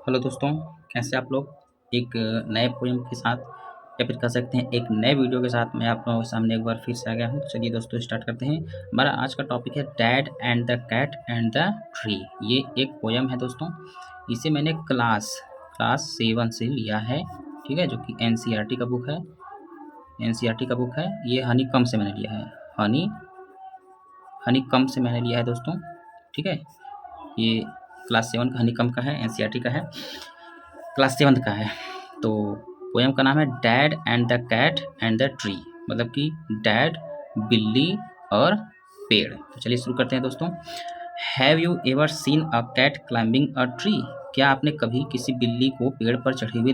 Hello दोस्तों, कैसे आप लोग? एक नए पोएम के साथ या फिर कह सकते हैं एक नए वीडियो के साथ मैं आप लोगों के सामने एक बार फिर से आ गया हूँ। तो चलिए दोस्तों स्टार्ट करते हैं। हमारा आज का टॉपिक है dad and the cat and the tree. ये एक पोएम है दोस्तों। इसे मैंने क्लास 7 से लिया है, ठीक है, जो कि एनसीईआरटी का बुक है। एनसीईआरटी का बुक है ये। हनीकम से मैंने लिया है। हनीकम से मैंने लिया है दोस्तों, ठीक है। ये क्लास 7 का हनीकम का है, एनसीईआरटी का है, क्लास 7 का है। तो पोएम का नाम है dad and the cat and the tree, मतलब कि डैड, बिल्ली और पेड़। तो चलिए शुरू करते हैं दोस्तों। Have you ever seen a cat climbing a tree? क्या आपने कभी किसी बिल्ली को पेड़ पर चढ़ते हुए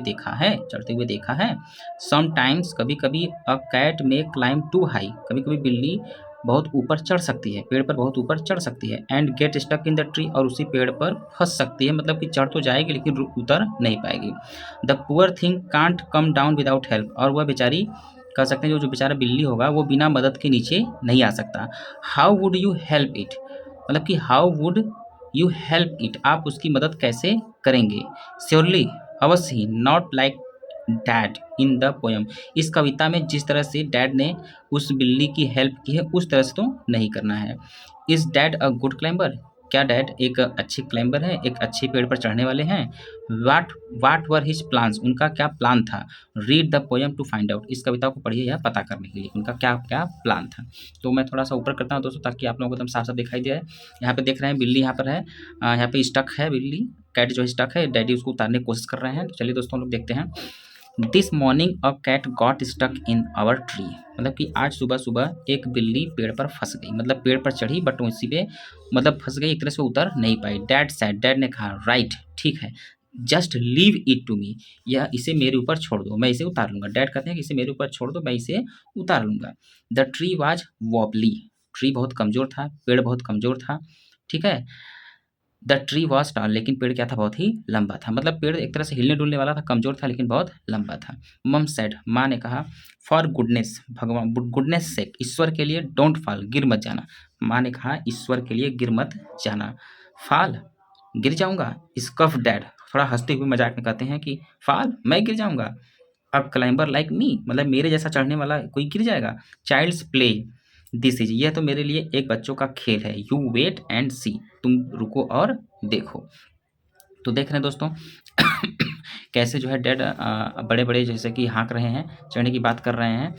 देखा है? समटाइम्स, कभी कभी, अ कैट में क्लाइंब टू हाई, कभी कभी बिल्ली बहुत ऊपर चढ़ सकती है, पेड़ पर बहुत ऊपर चढ़ सकती है। And get stuck in the tree, और उसी पेड़ पर फंस सकती है, मतलब कि चढ़ तो जाएगी लेकिन उतर नहीं पाएगी। The poor thing can't come down without help, और वह बेचारी, कह सकते हैं जो बेचारा बिल्ली होगा वो बिना मदद के नीचे नहीं आ सकता। How would you help it, मतलब कि how would you help it, आप उसकी मदद कैसे करेंगे? श्योरली, अवश्य ही, not like dad in the poem, इस कविता में जिस तरह से डैड ने उस बिल्ली की हेल्प की है उस तरह से तो नहीं करना है। Is dad a good climber, क्या डैड एक अच्छे क्लाइंबर है, एक अच्छे पेड़ पर चढ़ने वाले हैं? वाट वाट वर हिज प्लान्स, उनका क्या प्लान था? Read the poem to find out, इस कविता को पढ़िए यह पता करने के लिए उनका क्या क्या प्लान था। तो मैं थोड़ा सा ऊपर करता हूँ दोस्तों ताकि आप लोगों को एकदम साफ साफ दिखाई दे। यहाँ पे देख रहे हैं बिल्ली यहाँ पर है, यहाँ पे स्टक है बिल्ली। कैट जो स्टक है, डैडी उसको उतारने की कोशिश कर रहे हैं। तो चलिए दोस्तों हम लोग देखते हैं। This morning a cat got stuck in our tree, मतलब कि आज सुबह सुबह एक बिल्ली पेड़ पर फंस गई, मतलब पेड़ पर चढ़ी बट उसी पे मतलब फंस गई, एक तरह से उतर नहीं पाई। डैड सेड, डैड ने कहा, राइट, ठीक है, just leave it to me, यह इसे मेरे ऊपर छोड़ दो, मैं इसे उतार लूंगा। डैड कहते हैं कि इसे मेरे ऊपर छोड़ दो, मैं इसे उतार लूंगा। The tree was wobbly, tree बहुत कमजोर था, पेड़ बहुत कमजोर था, ठीक है। द ट्री वॉज टॉल, लेकिन पेड़ क्या था, बहुत ही लंबा था, मतलब पेड़ एक तरह से हिलने डुलने वाला था, कमजोर था लेकिन बहुत लंबा था। मम सेड, माँ ने कहा, फॉर गुडनेस, भगवान गुडनेस सेक, ईश्वर के लिए, डोंट फॉल, गिर मत जाना। माँ ने कहा ईश्वर के लिए गिर मत जाना। फॉल, गिर जाऊंगा। स्कफ डैड, थोड़ा हंसते हुए मजाक में कहते हैं कि फॉल, मैं गिर जाऊंगा? अब क्लाइंबर लाइक मी, मतलब मेरे जैसा चढ़ने वाला कोई गिर जाएगा? चाइल्ड्स प्ले दिस इज, यह तो मेरे लिए एक बच्चों का खेल है। यू वेट एंड सी, तुम रुको और देखो। तो देख रहे हैं दोस्तों कैसे जो है डैड बड़े बड़े जैसे कि हाँक रहे हैं, चढ़ने की बात कर रहे हैं,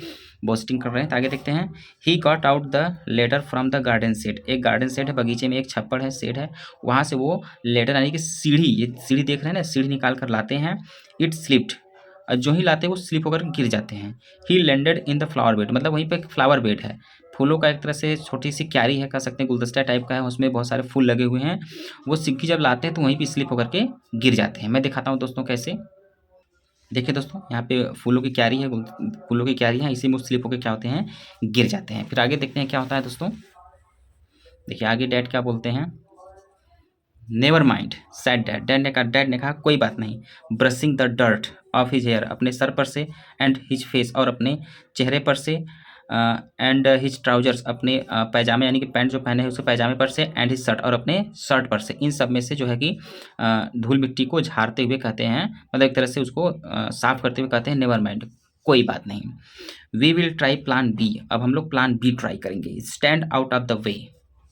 बोस्टिंग कर रहे हैं। तो आगे देखते हैं। He got out the letter from the garden set, एक गार्डन सेट है, बगीचे में एक छप्पड़ है, सेट है, वहाँ से वो लेटर यानी कि सीढ़ी, ये सीढ़ी देख रहे हैं ना, सीढ़ी निकाल कर लाते हैं। इट स्लिप्ड, और जो ही लाते हैं वो स्लिप होकर गिर जाते हैं। ही landed in the flower bed, मतलब वहीं पे एक फ्लावर बेड है, फूलों का एक तरह से छोटी सी क्यारी है, कह सकते हैं गुलदस्ता टाइप का है, उसमें बहुत सारे फूल लगे हुए हैं। वो सिक्की जब लाते हैं तो वहीं पे स्लिप होकर के गिर जाते हैं। मैं दिखाता हूँ दोस्तों कैसे। देखिए दोस्तों यहाँ पे फूलों की क्यारी है, फूलों की क्यारी है, इसी में स्लिप होकर क्या होते हैं, गिर जाते हैं। फिर आगे देखते हैं क्या होता है दोस्तों। देखिए आगे डैड क्या बोलते हैं। Never mind said dad, dad ने कहा कोई बात नहीं। Brushing the dirt off his hair, अपने सर पर से, एंड हिज फेस, और अपने चेहरे पर से, एंड हिज ट्राउजर्स, अपने पैजामे यानी कि पैंट जो पहने हैं उसके पैजामे पर से, एंड हिज शर्ट, और अपने शर्ट पर से, इन सब में से जो है कि धूल मिट्टी को झाड़ते हुए कहते हैं, मतलब एक तरह से उसको साफ करते हुए कहते हैं नेवर माइंड, कोई बात नहीं। We will try plan B, अब हम लोग प्लान बी ट्राई करेंगे। Stand out of the way,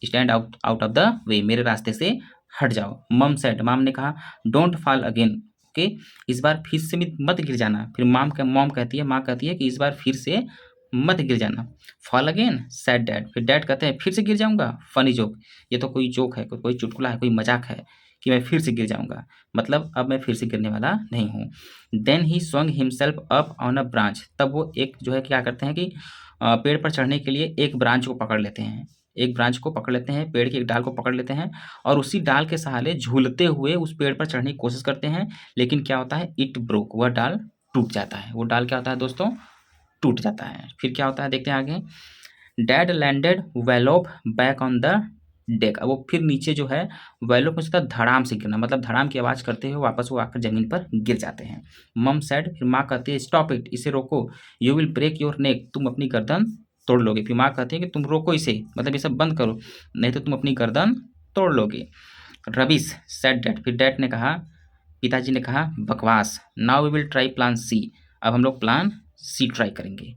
stand out of the way, मेरे रास्ते से हट जाओ। मम सेड, माम ने कहा, डोंट फॉल अगेन, ओके, इस बार फिर से मत गिर जाना। फिर मॉम कहती है, माँ कहती है कि इस बार फिर से मत गिर जाना। फॉल अगेन सेड डैड, फिर डैड कहते हैं फिर से गिर जाऊंगा। फनी जोक, ये तो कोई जोक है, कोई चुटकुला है, कोई मजाक है कि मैं फिर से गिर जाऊंगा, मतलब अब मैं फिर से गिरने वाला नहीं हूँ। Then he swung himself up on a branch, तब वो एक जो है क्या करते हैं कि पेड़ पर चढ़ने के लिए एक ब्रांच को पकड़ लेते हैं, एक ब्रांच को पकड़ लेते हैं, पेड़ की एक डाल को पकड़ लेते हैं, और उसी डाल के सहारे झूलते हुए उस पेड़ पर चढ़ने की कोशिश करते हैं। लेकिन क्या होता है, इट ब्रोक, वह डाल टूट जाता है। वो डाल क्या होता है दोस्तों, टूट जाता है। फिर क्या होता है देखते हैं आगे। Dad landed wallop back on the deck, अब वो फिर नीचे जो है वेलोप में उसका धड़ाम से गिरना, मतलब धड़ाम की आवाज़ करते हुए वापस वो आकर जमीन पर गिर जाते हैं। मम सेड, फिर माँ कहती है स्टॉप इट, इसे रोको। You will break your neck, तुम अपनी गर्दन तोड़ लोगे। फिर माँ कहती है कि तुम रोको इसे, मतलब ये सब बंद करो, नहीं तो तुम अपनी गर्दन तोड़ लोगे। रबिश सेड डैड, फिर डैड ने कहा पिताजी ने कहा बकवास, now we will try plan C, अब हम लोग प्लान सी ट्राई करेंगे।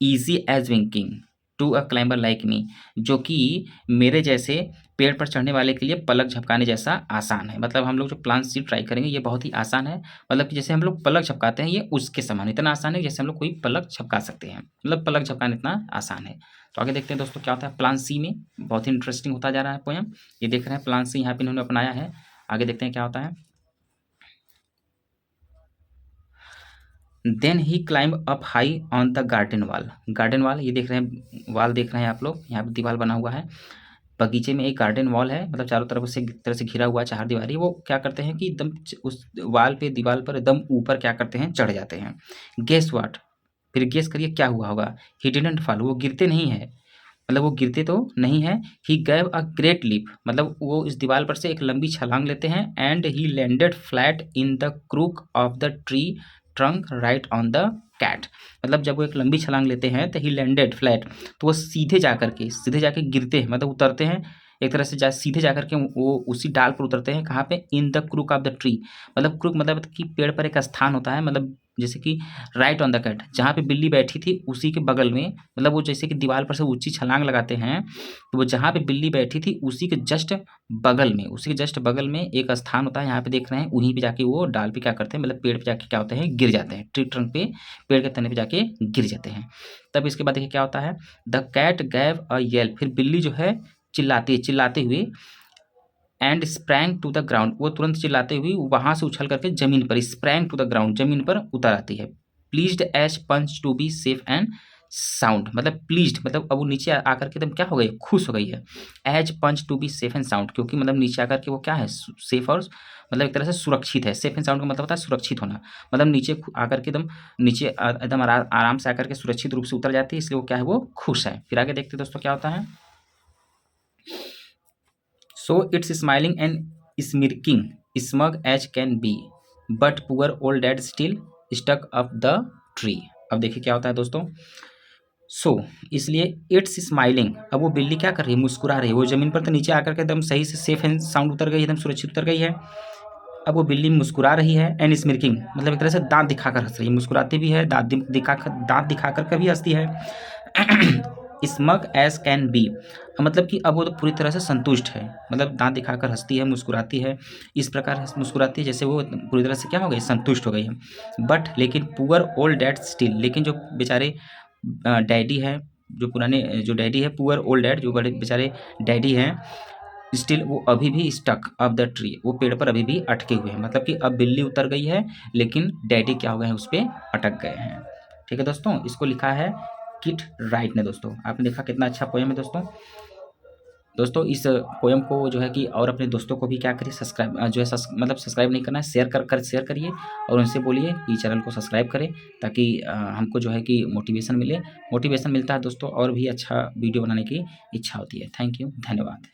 Easy as winking to a climber like me, जो कि मेरे जैसे पेड़ पर चढ़ने वाले के लिए पलक झपकाने जैसा आसान है। मतलब हम लोग जो प्लान सी ट्राई करेंगे ये बहुत ही आसान है, मतलब कि जैसे हम लोग पलक झपकाते हैं ये उसके समान, इतना आसान है जैसे हम लोग कोई पलक झपका सकते हैं, मतलब पलक झपकाना इतना आसान है। तो आगे देखते हैं दोस्तों क्या होता है प्लान सी में। बहुत ही इंटरेस्टिंग होता जा रहा है पोयम, ये देख रहे हैं प्लान सी यहाँ पे इन्होंने अपनाया है। आगे देखते हैं क्या होता है। Then he climb up high on the garden wall. Garden wall ये देख रहे हैं, वाल देख रहे हैं आप लोग, यहाँ पे दीवार बना हुआ है। बगीचे में एक गार्डन वॉल है, मतलब चारों तरफ से एक तरह से घिरा हुआ चार दीवारी। वो क्या करते हैं कि एकदम उस वाल पे दीवार पर एकदम ऊपर क्या करते हैं चढ़ जाते हैं। गेस व्हाट, फिर गेस करिए क्या हुआ होगा। ही डिडंट फॉल, वो गिरते नहीं है, मतलब वो गिरते तो नहीं है। ही गैव अ ग्रेट लीप, मतलब वो इस दीवार पर से एक लंबी छलांग लेते हैं। And he landed flat in the crook of the tree trunk right on the cat, मतलब जब वो एक लंबी छलांग लेते हैं तो ही लैंडेड फ्लैट, तो वो सीधे जाके गिरते हैं, मतलब उतरते हैं एक तरह से सीधे जा करके वो उसी डाल पर उतरते हैं। कहाँ पे, इन the crook of the tree, मतलब क्रूक मतलब कि पेड़ पर एक स्थान होता है, मतलब जैसे कि राइट ऑन द कैट, जहाँ पे बिल्ली बैठी थी उसी के बगल में, मतलब वो जैसे कि दीवार पर से ऊंची छलांग लगाते हैं, तो वो जहाँ पे बिल्ली बैठी थी उसी के जस्ट बगल में एक स्थान होता है, यहाँ पे देख रहे हैं, उन्हीं पे जाके वो डाल पे क्या करते हैं, मतलब पेड़ पे जाके क्या होते हैं गिर जाते हैं, ट्री ट्रंक पे पेड़ के तने पे जाके गिर जाते हैं। तब इसके बाद देखिए क्या होता है। The cat gave a yell, फिर बिल्ली जो है चिल्लाते हुए, and sprang to the ground, वो तुरंत चिल्लाते हुए वहां से उछल करके जमीन पर, स्प्रैंग टू द ग्राउंड, जमीन पर उतर आती है। Pleased as punch to be safe and sound, मतलब प्लीज्ड मतलब अब वो नीचे आकर के एकदम क्या हो गई, खुश हो गई है। As punch to be safe and sound, क्योंकि मतलब नीचे आकर के वो क्या है, सेफ और मतलब एक तरह से सुरक्षित है। सेफ एंड साउंड का मतलब होता है सुरक्षित होना, मतलब नीचे आकर के एकदम नीचे एकदम आराम से आकर के सुरक्षित रूप से उतर जाती है, इसलिए वो क्या है, वो खुश है। फिर आगे देखते हैं दोस्तों क्या होता है। So it's smiling and smirking, smug as can be, but poor old dad still stuck up the tree। अब देखिए क्या होता है दोस्तों। इसलिए इट्स स्माइलिंग, अब वो बिल्ली क्या कर रही है, मुस्कुरा रही है। वो जमीन पर तो नीचे आकर के एकदम सही से सेफ एंड साउंड उतर गई, एकदम सुरक्षित उतर गई है। अब वो बिल्ली मुस्कुरा रही है, एंड स्मिर्किंग मतलब एक तरह से दांत दिखाकर हंस रही है, मुस्कुराती भी है, दांत दिखाकर कभी हंसती है। स्मग एज कैन बी, मतलब कि अब वो तो पूरी तरह से संतुष्ट है, मतलब दांत दिखाकर हंसती है, मुस्कुराती है, इस प्रकार मुस्कुराती है जैसे वो पूरी तरह से क्या हो गई, संतुष्ट हो गई है। बट लेकिन पुअर ओल्ड डैड स्टिल, लेकिन जो बेचारे डैडी है, जो पुराने जो डैडी है, पुअर ओल्ड डैड जो बड़े बेचारे डैडी हैं, स्टिल वो अभी भी स्टक ऑफ द ट्री, वो पेड़ पर अभी भी अटके हुए हैं, मतलब कि अब बिल्ली उतर गई है लेकिन डैडी क्या हो गए हैं, उस पर अटक गए हैं। ठीक है दोस्तों, इसको लिखा है किट राइट ने। दोस्तों आपने देखा कितना अच्छा पोएम है दोस्तों। दोस्तों इस पोएम को जो है कि और अपने दोस्तों को भी क्या करिए, सब्सक्राइब जो है मतलब सब्सक्राइब नहीं करना है, शेयर करिए, और उनसे बोलिए कि चैनल को सब्सक्राइब करें, ताकि हमको जो है कि मोटिवेशन मिलता है दोस्तों, और भी अच्छा वीडियो बनाने की इच्छा होती है। थैंक यू, धन्यवाद।